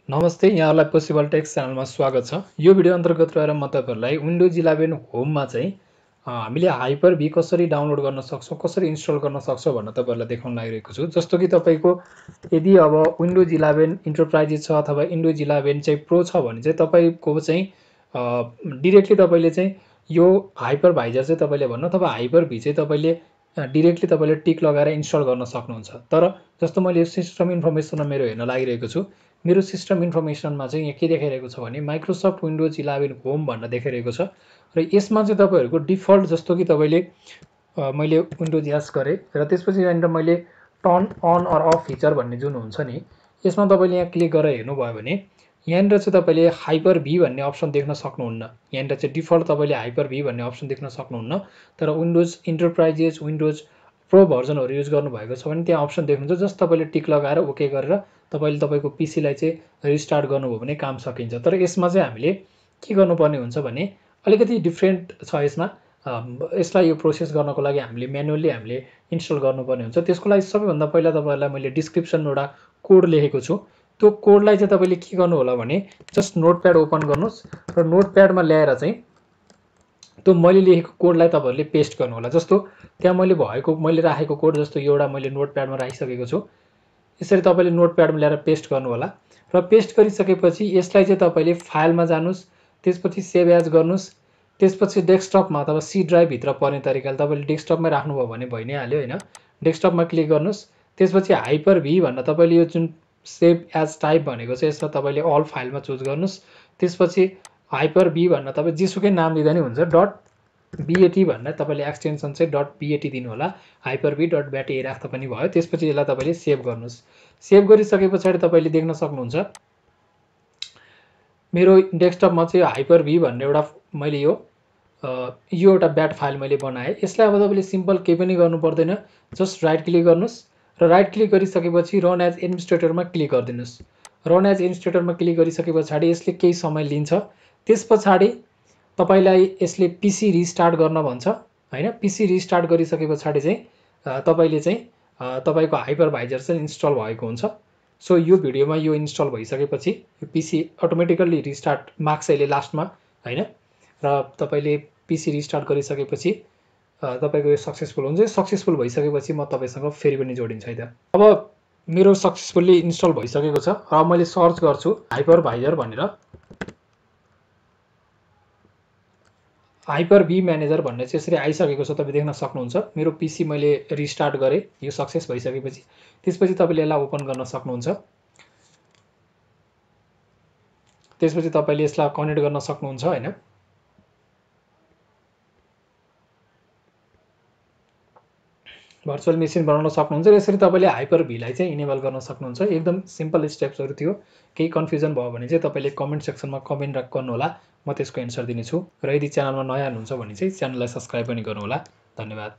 नमस्ते, यहाँलाई possible takes च्यानलमा स्वागत छ। यो भिडियो अन्तर्गत रहेर म तपाईहरुलाई विन्डोज 11 होममा चाहिँ हामीले हाइपर भी कसरी डाउनलोड गर्न सक्छौं, कसरी इन्स्टल गर्न सक्छौं भन्न तपाईहरुलाई देखाउन लागिरहेको छु। जस्तो कि तपाईको यदि अब विन्डोज 11 इन्टरप्राइजेस छ अथवा विन्डोज 11 चाहिँ प्रो छ भने चाहिँ तपाईको चाहिँ डाइरेक्टली तपाईले चाहिँ यो हाइपरभाइजर चाहिँ तपाईले भन्नु अथवा हाइपर भी चाहिँ तपाईले डाइरेक्टली तपाईले टिक लगाएर इन्स्टल गर्न सक्नुहुन्छ। तर जस्तो मैले सिस्टम इन्फर्मेसनमा मेरो हेर्न लागिरहेको छु, मेरो सिस्टम इन्फर्मेसनमा चाहिँ यहाँ के देखाइरहेको छ भने माइक्रोसफ्ट विन्डोज 11 होम भनेर देखाइरहेको छ र यसमा चाहिँ तपाईहरुको डिफल्ट जस्तो कि तपाईले मैले विन्डोज एस गरे र त्यसपछि यहाँनिर मैले turn on or off feature भन्ने जुन हुन्छ नि, यसमा तपाईले यहाँ क्लिक गरेर हेर्नु भयो भने यहाँनिर चाहिँ तपाईले हाइपर भी भन्ने अप्सन देख्न सक्नुहुन्न। यहाँनिर चाहिँ डिफल्ट तपाईले हाइपर भी भन्ने अप्सन देख्न सक्नुहुन्न। तर विन्डोज इन्टरप्राइजेस विन्डोज प्रो भर्जनहरु युज गर्नुभएको छ भने त्यहाँ अप्सन देख्नुहुन्छ। जस्ट तपाईले टिक लगाएर ओके गरेर तपाईले तपाईको पीसीलाई चाहिँ रिस्टार्ट गर्नुभयो भने काम सकिन्छ। तर यसमा चाहिँ हामीले के गर्नुपर्ने हुन्छ भने अलिकति डिफरेन्ट छ यसमा। यसलाई यो प्रोसेस गर्नको लागि हामीले म्यानुअली हामीले इन्स्टल गर्नुपर्ने हुन्छ। त्यसको लागि सबैभन्दा पहिला तपाईहरुलाई मैले डिस्क्रिप्सनमा एउटा कोड लेखेको छु। त्यो कोडलाई चाहिँ तपाईले के गर्नु होला भने जस्ट नोटप्याड ओपन गर्नुस् र नोटप्याडमा ल्याएर चाहिँ त्यो मैले लेखेको कोडलाई तपाईहरुले पेस्ट गर्नु होला। जस्तो त्यहाँ मैले राखेको कोड जस्तो एउटा मैले नोटप्याडमा राखिसकेको छु। यसरी तपाईले नोटप्याडमा ल्याएर पेस्ट गर्नु होला र पेस्ट गरिसकेपछि यसलाई चाहिँ तपाईले फाइलमा जानुस्, त्यसपछि सेभ एज गर्नुस्, त्यसपछि डेस्कटपमा अथवा सी ड्राइभ भित्र पर्ने तरिकाले तपाईले डेस्कटपमै राख्नुभयो भने भइ नै हाल्यो हैन। डेस्कटपमा क्लिक गर्नुस्, त्यसपछि हाइपर भी भन्न तपाईले यो जुन सेभ एज टाइप भनेको छ यसलाई तपाईले अल फाइलमा चुज गर्नुस्। त्यसपछि हाइपर भी भन्न तपाई जेसुकै नाम दिँदा नि हुन्छ। .bat भन्ने तपाईले एक्सटेन्सन चाहिँ .bat दिनु होला। हाइपर भी .bat राख्दा पनि भयो। त्यसपछि यसलाई तपाईले सेभ गर्नुस्। सेभ गरिसकेपछि तपाईले देख्न सक्नुहुन्छ मेरो डेस्कटपमा चाहिँ हाइपर भी भन्ने एउटा मैले यो एउटा ब्याट फाइल मैले बनाए। यसलाई अब तपाईले सिम्पल केही पनि गर्नु पर्दैन। जस्ट राइट क्लिक गर्नुस् र राइट क्लिक गरिसकेपछि रन एज एडमिनिस्ट्रेटरमा क्लिक गर्दिनुस्। रन एज एडमिनिस्ट्रेटरमा क्लिक गरिसकेपछि यसले केही समय लिन्छ। त्यसपछि तपाईलाई यसले पीसी रिस्टार्ट गर्न भन्छ हैन। पीसी रिस्टार्ट गरिसकेपछि चाहिँ तपाईले चाहिँ तपाईको हाइपरभाइजर चाहिँ इन्स्टल भएको हुन्छ। सो यो भिडियोमा यो इन्स्टल भइसकेपछि यो पीसी अटोमेटिकली रिस्टार्ट माग्छ अहिले लास्टमा हैन। र तपाईले पीसी रिस्टार्ट गरिसकेपछि तपाईको यो सक्सेसफुल हुन्छ। सक्सेसफुल भइसकेपछि म तपाईसँग फेरि पनि जोडिन्छु है त। अब मेरो सक्सेसफुली इन्स्टल भइसकेको छ र मैले सर्च गर्छु हाइपरभाइजर भनेर। हाइपर भी म्यानेजर भन्ने चाहिँ यसरी आइसकेको छ, तपाईले देख्न सक्नुहुन्छ। मेरो पीसी मैले रिस्टार्ट गरे, यो सक्सेस भइसकेपछि त्यसपछि तपाईले यसलाई ओपन गर्न सक्नुहुन्छ। त्यसपछि तपाईले यसलाई कनेक्ट गर्न सक्नुहुन्छ हैन। भर्चुअल मेसिन बनाउन सक्नुहुन्छ र यसरी तपाईले हाइपर भीलाई चाहिँ इनेबल गर्न सक्नुहुन्छ। एकदम सिम्पल स्टेप्सहरु थियो। केही कन्फ्युजन भयो भने चाहिँ तपाईले कमेन्ट सेक्सनमा कमेन्ट गर्नु होला, म त्यसको एन्सर दिनेछु। र यदि च्यानलमा नयाँ हुनुहुन्छ भने चाहिँ च्यानललाई सब्स्क्राइब पनि गर्नु होला। धन्यवाद।